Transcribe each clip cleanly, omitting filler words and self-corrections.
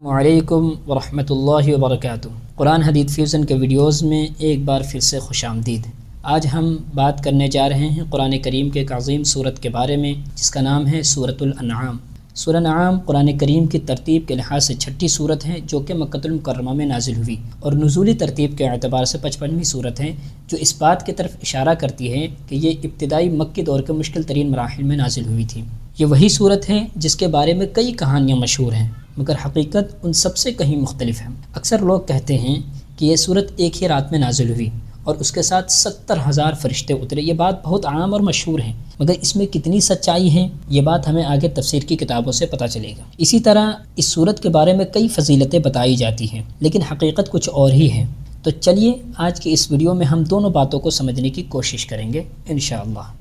وعلیکم ورحمۃ اللہ وبرکاتہ۔ قرآن حدیث فیوژن کے ویڈیوز میں ایک بار پھر سے خوش آمدید۔ آج ہم بات کرنے جا رہے ہیں قرآن کریم کے ایک عظیم سورت کے بارے میں جس کا نام ہے سورۃ الانعام۔ سورہ انعام قرآن کریم کی ترتیب کے لحاظ سے چھٹی سورت ہے جو کہ مکۃ المکرمہ میں نازل ہوئی، اور نزولی ترتیب کے اعتبار سے 55ویں سورت ہے جو اس بات کی طرف اشارہ کرتی ہے کہ یہ ابتدائی مکی دور کے مشکل ترین مراحل میں نازل ہوئی تھی۔ یہ وہی سورت ہے جس کے بارے میں کئی کہانیاں مشہور ہیں، مگر حقیقت ان سب سے کہیں مختلف ہے۔ اکثر لوگ کہتے ہیں کہ یہ سورت ایک ہی رات میں نازل ہوئی اور اس کے ساتھ 70,000 فرشتے اترے۔ یہ بات بہت عام اور مشہور ہے، مگر اس میں کتنی سچائی ہے یہ بات ہمیں آگے تفسیر کی کتابوں سے پتہ چلے گا۔ اسی طرح اس سورت کے بارے میں کئی فضیلتیں بتائی جاتی ہیں، لیکن حقیقت کچھ اور ہی ہے۔ تو چلیے آج کی اس ویڈیو میں ہم دونوں باتوں کو سمجھنے کی کوشش کریں گے انشاءاللہ۔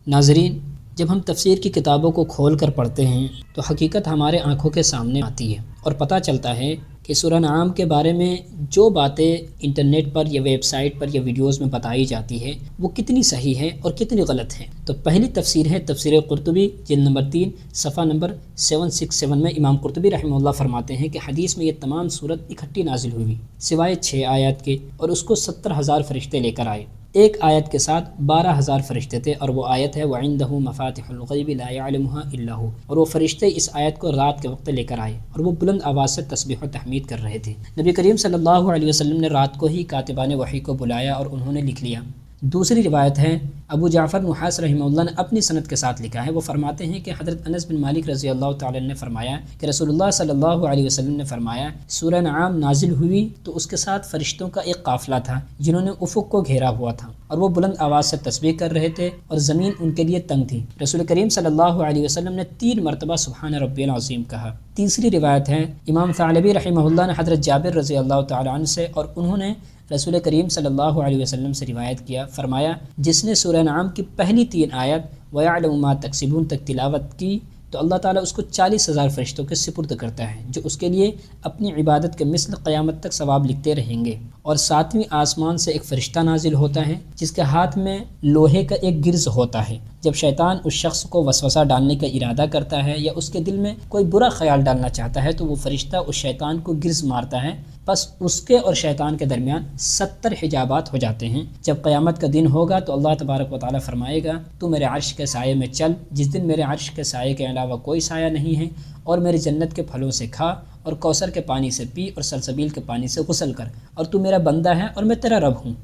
ناظرین، جب ہم تفسیر کی کتابوں کو کھول کر پڑھتے ہیں تو حقیقت ہمارے آنکھوں کے سامنے آتی ہے اور پتہ چلتا ہے کہ سورہ انعام کے بارے میں جو باتیں انٹرنیٹ پر یا ویب سائٹ پر یا ویڈیوز میں بتائی جاتی ہے وہ کتنی صحیح ہے اور کتنی غلط ہے۔ تو پہلی تفسیر ہے تفسیر قرطبی جلد نمبر 3 صفحہ نمبر 767 میں امام قرطبی رحمہ اللہ فرماتے ہیں کہ حدیث میں یہ تمام سورت اکٹھی نازل ہوئی سوائے 6 آیات کے، اور اس کو 70,000 فرشتے لے کر آئے۔ ایک آیت کے ساتھ 12,000 فرشتے تھے، اور وہ آیت ہے وَعِندَهُ مَفَاتِحُ الْغَيْبِ لَا يَعْلَمُهَا إِلَّا هُوَ، اور وہ فرشتے اس آیت کو رات کے وقت لے کر آئے اور وہ بلند آواز سے تسبیح و تحمید کر رہے تھے۔ نبی کریم صلی اللہ علیہ وسلم نے رات کو ہی کاتبان وحی کو بلایا اور انہوں نے لکھ لیا۔ دوسری روایت ہے ابو جعفر نحاس رحمہ اللہ نے اپنی سند کے ساتھ لکھا ہے، وہ فرماتے ہیں کہ حضرت انس بن مالک رضی اللہ تعالی عنہ نے فرمایا کہ رسول اللہ صلی اللہ علیہ وسلم نے فرمایا سورہ انعام نازل ہوئی تو اس کے ساتھ فرشتوں کا ایک قافلہ تھا جنہوں نے افق کو گھیرا ہوا تھا، اور وہ بلند آواز سے تسبیح کر رہے تھے اور زمین ان کے لیے تنگ تھی۔ رسول کریم صلی اللہ علیہ وسلم نے 3 مرتبہ سبحان ربی العظیم کہا۔ تیسری روایت ہے امام ثعلبی رحمہ اللہ نے حضرت جابر رضی اللہ تعالی عنہ سے، اور انہوں نے رسول کریم صلی اللہ علیہ وسلم سے روایت کیا، فرمایا جس نے سورہ انعام کی پہلی 3 آیت وَيَعْلَمُ مَا تَكْسِبُونَ تک تلاوت کی تو اللہ تعالیٰ اس کو 40,000 فرشتوں کے سپرد کرتا ہے جو اس کے لیے اپنی عبادت کے مثل قیامت تک ثواب لکھتے رہیں گے۔ اور 7ویں آسمان سے ایک فرشتہ نازل ہوتا ہے جس کے ہاتھ میں لوہے کا ایک گرز ہوتا ہے۔ جب شیطان اس شخص کو وسوسہ ڈالنے کا ارادہ کرتا ہے یا اس کے دل میں کوئی برا خیال ڈالنا چاہتا ہے تو وہ فرشتہ اس شیطان کو گرز مارتا ہے، بس اس کے اور شیطان کے درمیان 70 حجابات ہو جاتے ہیں۔ جب قیامت کا دن ہوگا تو اللہ تبارک و تعالیٰ فرمائے گا تو میرے عرش کے سائے میں چل، جس دن میرے عرش کے سائے کے علاوہ کوئی سایہ نہیں ہے، اور میری جنت کے پھلوں سے کھا اور کوثر کے پانی سے پی اور سلسبیل کے پانی سے غسل کر، اور تو میرا بندہ ہے اور میں تیرا رب ہوں۔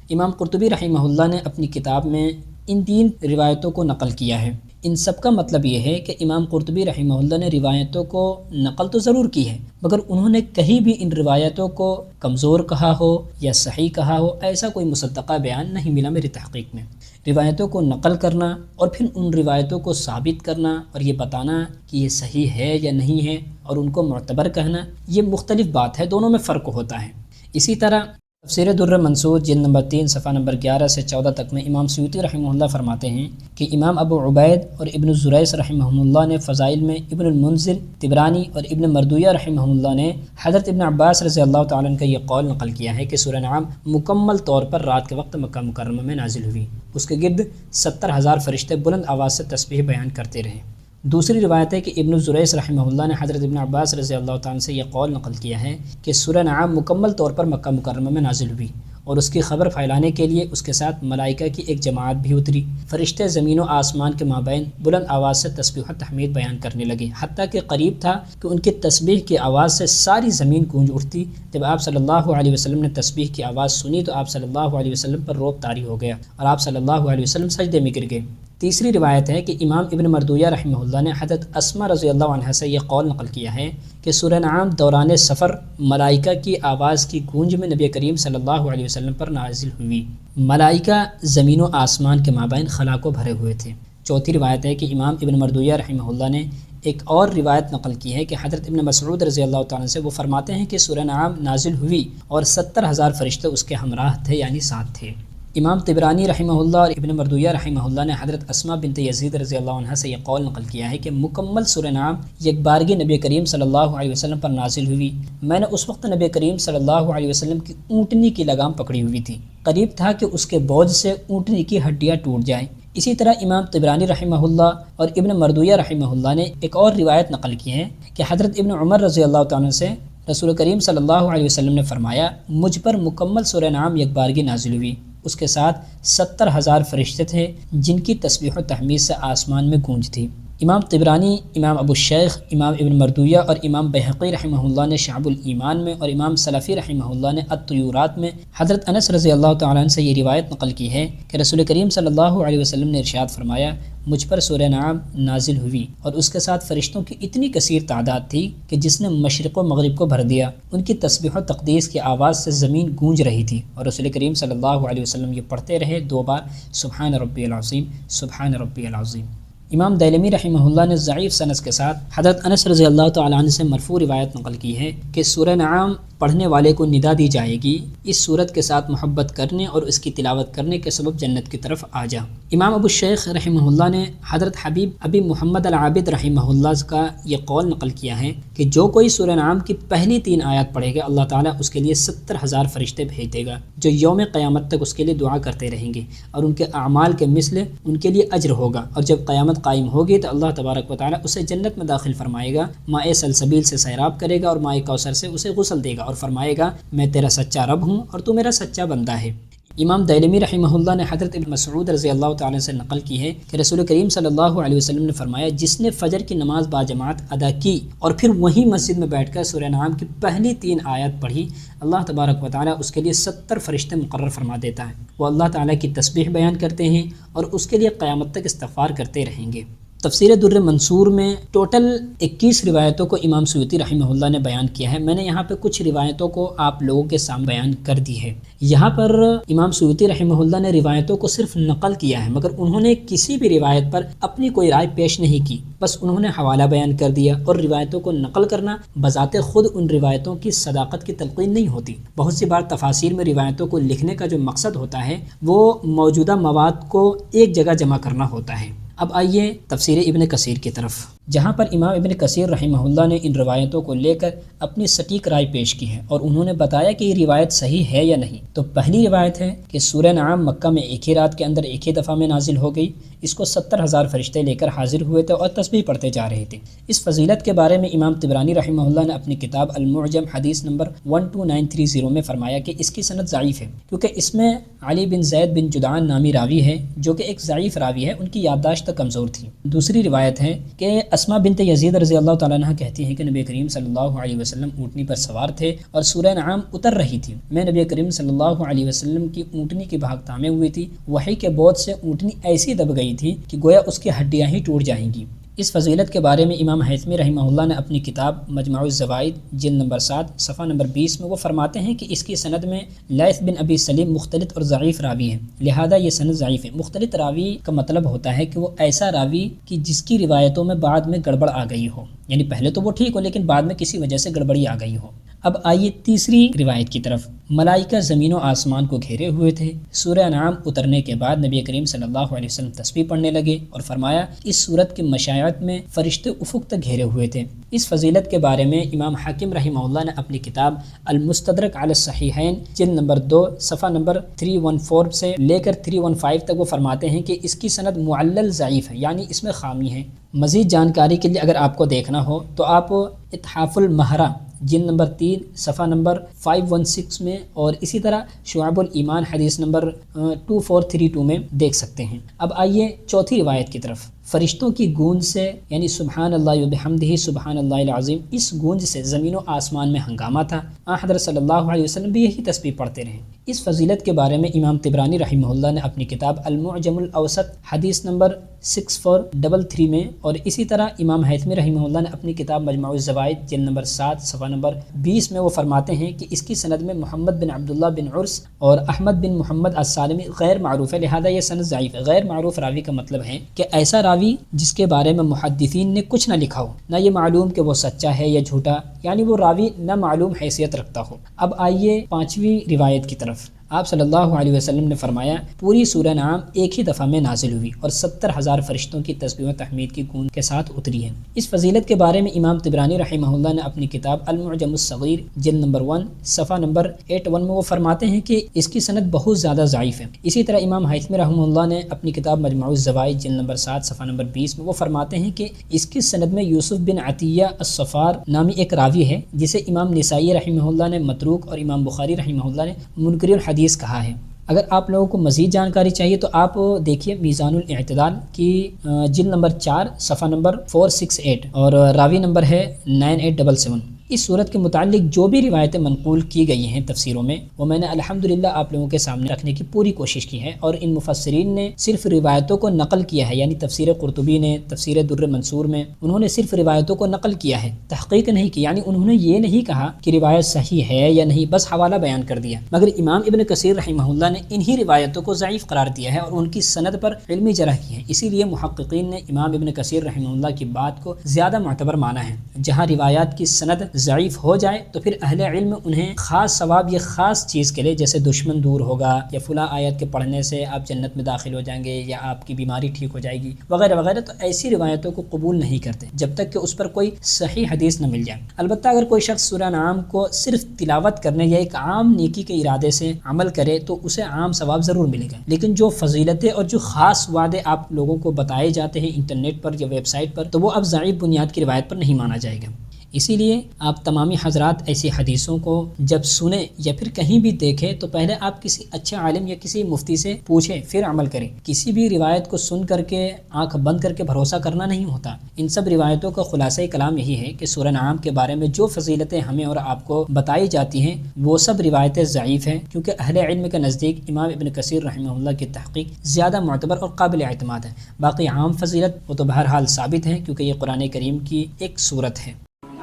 امام قرطبی رحمہ اللہ نے اپنی کتاب میں ان 3 روایتوں کو نقل کیا ہے۔ ان سب کا مطلب یہ ہے کہ امام قرطبی رحمہ اللہ نے روایتوں کو نقل تو ضرور کی ہے، مگر انہوں نے کہیں بھی ان روایتوں کو کمزور کہا ہو یا صحیح کہا ہو، ایسا کوئی مصدقہ بیان نہیں ملا میری تحقیق میں۔ روایتوں کو نقل کرنا اور پھر ان روایتوں کو ثابت کرنا اور یہ بتانا کہ یہ صحیح ہے یا نہیں ہے اور ان کو معتبر کہنا، یہ مختلف بات ہے، دونوں میں فرق ہوتا ہے۔ اسی طرح تفسیر در منصور جلد نمبر 3 صفحہ نمبر 11 سے 14 تک میں امام سیوطی رحمہ اللہ فرماتے ہیں کہ امام ابو عبید اور ابن الزریس رحمہ اللہ نے فضائل میں، ابن المنذر، طبرانی اور ابن مردویہ رحمہ اللہ نے حضرت ابن عباس رضی اللہ تعالیٰ عنہ کا یہ قول نقل کیا ہے کہ سورہ انعام مکمل طور پر رات کے وقت مکہ مکرمہ میں نازل ہوئی، اس کے گرد 70,000 فرشتے بلند آواز سے تسبیح بیان کرتے رہے۔ دوسری روایت ہے کہ ابن الزریس رحمہ اللہ نے حضرت ابن عباس رضی اللہ تعالیٰ سے یہ قول نقل کیا ہے کہ سورہ انعام مکمل طور پر مکہ مکرمہ میں نازل ہوئی، اور اس کی خبر پھیلانے کے لیے اس کے ساتھ ملائکہ کی ایک جماعت بھی اتری۔ فرشتے زمین و آسمان کے مابین بلند آواز سے تسبیح و تحمید بیان کرنے لگے، حتیٰ کہ قریب تھا کہ ان کی تسبیح کی آواز سے ساری زمین گونج اٹھتی۔ جب آپ صلی اللہ علیہ وسلم نے تسبیح کی آواز سنی تو آپ صلی اللہ علیہ وسلم پر رعب طاری ہو گیا اور آپ صلی اللہ علیہ وسلم سجدے میں گر گئے۔ تیسری روایت ہے کہ امام ابن مردویہ رحمہ اللہ نے حضرت اسما رضی اللہ عنہ سے یہ قول نقل کیا ہے کہ سورہ انعام دوران سفر ملائکہ کی آواز کی گونج میں نبی کریم صلی اللہ علیہ وسلم پر نازل ہوئی۔ ملائکہ زمین و آسمان کے مابین خلا کو بھرے ہوئے تھے۔ چوتھی روایت ہے کہ امام ابن مردویہ رحمہ اللہ نے ایک اور روایت نقل کی ہے کہ حضرت ابن مسعود رضی اللہ تعالیٰ سے وہ فرماتے ہیں کہ سورہ انعام نازل ہوئی اور 70,000 فرشتے اس کے ہمراہ تھے، یعنی ساتھ تھے۔ امام طبرانی رحمہ اللہ اور ابن مردویہ رحمہ اللہ نے حضرت اسماء بنت یزید رضی اللہ عنہ سے یہ قول نقل کیا ہے کہ مکمل سورہ نعام یکبارگی نبی کریم صلی اللہ علیہ وسلم پر نازل ہوئی۔ میں نے اس وقت نبی کریم صلی اللہ علیہ وسلم کی اونٹنی کی لگام پکڑی ہوئی تھی، قریب تھا کہ اس کے بوجھ سے اونٹنی کی ہڈیاں ٹوٹ جائیں۔ اسی طرح امام طبرانی رحمہ اللہ اور ابن مردویہ رحمہ اللہ نے ایک اور روایت نقل کی ہے کہ حضرت ابن عمر رضی اللہ تعالیٰ سے رسول کریم صلی اللہ علیہ وسلم نے فرمایا، مجھ پر مکمل سورہ نعام یکبارگی نازل ہوئی، اس کے ساتھ 70,000 فرشتے تھے جن کی تسبیح و تحمید سے آسمان میں گونج تھی۔ امام طبرانی، امام ابو الشیخ، امام ابن مردویہ اور امام بہقی رحمہ اللہ نے شعب الایمان میں اور امام سلفی رحمہ اللہ نے الطیورات میں حضرت انس رضی اللہ تعالیٰ عنہ سے یہ روایت نقل کی ہے کہ رسول کریم صلی اللہ علیہ وسلم نے ارشاد فرمایا، مجھ پر سورہ نعام نازل ہوئی اور اس کے ساتھ فرشتوں کی اتنی کثیر تعداد تھی کہ جس نے مشرق و مغرب کو بھر دیا، ان کی تسبیح و تقدیس کی آواز سے زمین گونج رہی تھی، اور رسول کریم صلی اللہ علیہ وسلم یہ پڑھتے رہے 2 بار، سبحان ربی العظیم، سبحان ربی العظیم۔ امام دیلمی رحمہ اللہ نے ضعیف سند کے ساتھ حضرت انس رضی اللہ تعالیٰ عنہ سے مرفوع روایت نقل کی ہے کہ سورہ نعام پڑھنے والے کو ندا دی جائے گی، اس سورت کے ساتھ محبت کرنے اور اس کی تلاوت کرنے کے سبب جنت کی طرف آ جا۔ امام ابو الشیخ رحمہ اللہ نے حضرت حبیب ابی محمد العابد رحمہ اللہ کا یہ قول نقل کیا ہے کہ جو کوئی سورہ نعام کی پہلی 3 آیات پڑھے گا، اللہ تعالیٰ اس کے لیے 70,000 فرشتے بھیج دے گا جو یوم قیامت تک اس کے لیے دعا کرتے رہیں گے، اور ان کے اعمال کے مثل ان کے لیے اجر ہوگا، اور جب قیامت قائم ہوگی تو اللہ تبارک و تعالیٰ اسے جنت میں داخل فرمائے گا، ماء سلسبیل سے سیراب کرے گا اور ماء کوثر سے اسے غسل دے گا اور فرمائے گا، میں تیرا سچا رب ہوں اور تو میرا سچا بندہ ہے۔ امام دیلمی رحمہ اللہ نے حضرت ابن مسعود رضی اللہ تعالیٰ سے نقل کی ہے کہ رسول کریم صلی اللہ علیہ وسلم نے فرمایا، جس نے فجر کی نماز باجماعت ادا کی اور پھر وہیں مسجد میں بیٹھ کر سورہ نعام کی پہلی 3 آیات پڑھی، اللہ تبارک و تعالیٰ اس کے لیے 70 فرشتے مقرر فرما دیتا ہے، وہ اللہ تعالیٰ کی تسبیح بیان کرتے ہیں اور اس کے لیے قیامت تک استغفار کرتے رہیں گے۔ تفسیر در منصور میں ٹوٹل 21 روایتوں کو امام سیوطی رحمہ اللہ نے بیان کیا ہے۔ میں نے یہاں پہ کچھ روایتوں کو آپ لوگوں کے سامنے بیان کر دی ہے۔ یہاں پر امام سیوطی رحمہ اللہ نے روایتوں کو صرف نقل کیا ہے، مگر انہوں نے کسی بھی روایت پر اپنی کوئی رائے پیش نہیں کی، بس انہوں نے حوالہ بیان کر دیا، اور روایتوں کو نقل کرنا بذات خود ان روایتوں کی صداقت کی تلقین نہیں ہوتی۔ بہت سی بار تفاسیر میں روایتوں کو لکھنے کا جو مقصد ہوتا ہے وہ موجودہ مواد کو ایک جگہ جمع کرنا ہوتا ہے۔ اب آئیے تفسیر ابن کثیر کی طرف، جہاں پر امام ابن کثیر رحمہ اللہ نے ان روایتوں کو لے کر اپنی سٹیک رائے پیش کی ہے، اور انہوں نے بتایا کہ یہ روایت صحیح ہے یا نہیں۔ تو پہلی روایت ہے کہ سورہ نعام مکہ میں ایک ہی رات کے اندر ایک ہی دفعہ میں نازل ہو گئی، اس کو 70,000 فرشتے لے کر حاضر ہوئے تھے اور تسبیح پڑھتے جا رہے تھے۔ اس فضیلت کے بارے میں امام طبرانی رحمہ اللہ نے اپنی کتاب المعجم حدیث نمبر 12930 میں فرمایا کہ اس کی سند ضعیف ہے، کیونکہ اس میں علی بن زید بن جدعان نامی راوی ہے جو کہ ایک ضعیف راوی ہے، ان کی یادداشت کمزور تھی۔ دوسری روایت ہے کہ اسماء بنت یزید رضی اللہ تعالیٰ عنہ کہتی ہیں کہ نبی کریم صلی اللہ علیہ وسلم اونٹنی پر سوار تھے اور سورہ نعام اتر رہی تھی، میں نبی کریم صلی اللہ علیہ وسلم کی اونٹنی کی بھاگ تھامے ہوئی تھی، وحی کے بوجھ سے اونٹنی ایسی دب گئی تھی کہ گویا اس کی ہڈیاں ہی ٹوٹ جائیں گی۔ اس فضیلت کے بارے میں امام حیثمی رحمہ اللہ نے اپنی کتاب مجمع الزوائد جلد نمبر 7 صفحہ نمبر 20 میں وہ فرماتے ہیں کہ اس کی سند میں لیث بن ابی سلیم مختلط اور ضعیف راوی ہے، لہذا یہ سند ضعیف ہے۔ مختلط راوی کا مطلب ہوتا ہے کہ وہ ایسا راوی کہ جس کی روایتوں میں بعد میں گڑبڑ آ گئی ہو، یعنی پہلے تو وہ ٹھیک ہو لیکن بعد میں کسی وجہ سے گڑبڑی آ گئی ہو۔ اب آئیے تیسری روایت کی طرف۔ ملائکہ زمین و آسمان کو گھیرے ہوئے تھے، سورہ انعام اترنے کے بعد نبی کریم صلی اللہ علیہ وسلم تسبیح پڑھنے لگے اور فرمایا، اس سورت کی مشاعت میں فرشتے افق تک گھیرے ہوئے تھے۔ اس فضیلت کے بارے میں امام حاکم رحمہ اللہ نے اپنی کتاب المستدرک علی الصحیحین جلد نمبر 2 صفحہ نمبر 314 سے لے کر 315 تک وہ فرماتے ہیں کہ اس کی سند معلل ضعیف ہے، یعنی اس میں خامی ہے۔ مزید جانکاری کے لیے اگر آپ کو دیکھنا ہو تو آپ اتحاف المہرہ جلد نمبر 3 صفحہ نمبر 516 میں اور اسی طرح شعب الایمان حدیث نمبر 2432 میں دیکھ سکتے ہیں۔ اب آئیے چوتھی روایت کی طرف۔ فرشتوں کی گونج سے، یعنی سبحان اللہ و بحمدہ سبحان اللہ العظیم، اس گونج سے زمین و آسمان میں ہنگامہ تھا۔ حضرت صلی اللہ علیہ وسلم بھی یہی تسبیح پڑھتے رہے۔ اس فضیلت کے بارے میں امام طبرانی رحمہ اللہ نے اپنی کتاب المعجم الاوسط حدیث نمبر 6433 میں اور اسی طرح امام حیثمی رحمہ اللہ نے اپنی کتاب مجمع الزوائد جلد نمبر 7 صفحہ نمبر 20 میں وہ فرماتے ہیں کہ اس کی سند میں محمد بن عبداللہ بن عرس اور احمد بن محمد السالمی غیر معروف ہے، لہذا یہ سند ضعیف ہے۔ غیر معروف راوی کا مطلب ہے کہ ایسا راوی جس کے بارے میں محدثین نے کچھ نہ لکھا ہو، نہ یہ معلوم کہ وہ سچا ہے یا جھوٹا، یعنی وہ راوی نہ معلوم حیثیت رکھتا ہو۔ اب آئیے پانچویں روایت کی طرف۔ آپ صلی اللہ علیہ وسلم نے فرمایا پوری سورہ انعام ایک ہی دفعہ میں نازل ہوئی اور 70,000 فرشتوں کی تسبیح و تحمید کی گونج کے ساتھ اتری ہے۔ اس فضیلت کے بارے میں امام طبرانی رحمہ اللہ نے اپنی کتاب المعجم الصغیر جلد نمبر 1 صفحہ نمبر 81 میں وہ فرماتے ہیں کہ اس کی سند بہت زیادہ ضعیف ہے۔ اسی طرح امام حیثمی رحمہ اللہ نے اپنی کتاب مجموع الزوائد جلد نمبر 7 صفحہ نمبر 20 میں وہ فرماتے ہیں کہ اس کی سند میں یوسف بن عطیہ الصفار نامی ایک راوی ہے جسے امام نسائی رحمہ اللہ نے متروک اور امام بخاری رحمہ اللہ نے منکر الحدیث کہا ہے۔ اگر آپ لوگوں کو مزید جانکاری چاہیے تو آپ دیکھیے میزان الاعتدال کی جلد نمبر 4 صفحہ نمبر 468 اور راوی نمبر ہے 9877۔ اس صورت کے متعلق جو بھی روایتیں منقول کی گئی ہیں تفسیروں میں وہ میں نے الحمدللہ آپ لوگوں کے سامنے رکھنے کی پوری کوشش کی ہے، اور ان مفسرین نے صرف روایتوں کو نقل کیا ہے، یعنی تفسیر قرطبی نے تفسیر در منصور میں انہوں نے صرف روایتوں کو نقل کیا ہے، تحقیق نہیں کی، یعنی انہوں نے یہ نہیں کہا کہ روایت صحیح ہے یا نہیں، بس حوالہ بیان کر دیا۔ مگر امام ابن کثیر رحمہ اللہ نے انہی روایتوں کو ضعیف قرار دیا ہے اور ان کی سند پر علمی جرح کی ہے، اسی لیے محققین نے امام ابن کثیر رحمہ اللہ کی بات کو زیادہ معتبر مانا ہے۔ جہاں روایات کی سند ضعیف ہو جائے تو پھر اہل علم انہیں خاص ثواب یا خاص چیز کے لیے، جیسے دشمن دور ہوگا یا فلاں آیت کے پڑھنے سے آپ جنت میں داخل ہو جائیں گے یا آپ کی بیماری ٹھیک ہو جائے گی وغیرہ وغیرہ، تو ایسی روایتوں کو قبول نہیں کرتے جب تک کہ اس پر کوئی صحیح حدیث نہ مل جائے۔ البتہ اگر کوئی شخص سورہ انعام کو صرف تلاوت کرنے یا ایک عام نیکی کے ارادے سے عمل کرے تو اسے عام ثواب ضرور ملے گا، لیکن جو فضیلتیں اور جو خاص وعدے آپ لوگوں کو بتائے جاتے ہیں انٹرنیٹ پر یا ویب سائٹ پر، تو وہ اب ضعیف بنیاد کی روایت پر نہیں مانا جائے گا۔ اسی لیے آپ تمامی حضرات ایسی حدیثوں کو جب سنیں یا پھر کہیں بھی دیکھیں تو پہلے آپ کسی اچھے عالم یا کسی مفتی سے پوچھیں پھر عمل کریں۔ کسی بھی روایت کو سن کر کے آنکھ بند کر کے بھروسہ کرنا نہیں ہوتا۔ ان سب روایتوں کا خلاصہ کلام یہی ہے کہ سورہ انعام کے بارے میں جو فضیلتیں ہمیں اور آپ کو بتائی جاتی ہیں وہ سب روایتیں ضعیف ہیں، کیونکہ اہل علم کے نزدیک امام ابن کثیر رحمہ اللہ کی تحقیق زیادہ معتبر اور قابل اعتماد ہے۔ باقی عام فضیلت وہ تو بہرحال ثابت ہے کیونکہ یہ قرآن کریم کی ایک صورت ہے۔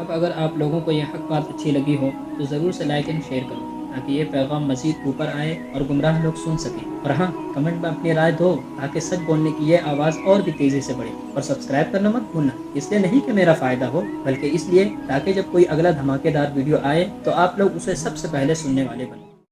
اب اگر آپ لوگوں کو یہ حق بات اچھی لگی ہو تو ضرور سے لائک اینڈ شیئر کرو تاکہ یہ پیغام مزید اوپر آئے اور گمراہ لوگ سن سکیں، اور ہاں کمنٹ میں اپنی رائے دو تاکہ سچ بولنے کی یہ آواز اور بھی تیزی سے بڑھے، اور سبسکرائب کرنا مت بھولنا، اس لیے نہیں کہ میرا فائدہ ہو بلکہ اس لیے تاکہ جب کوئی اگلا دھماکے دار ویڈیو آئے تو آپ لوگ اسے سب سے پہلے سننے والے بنیں۔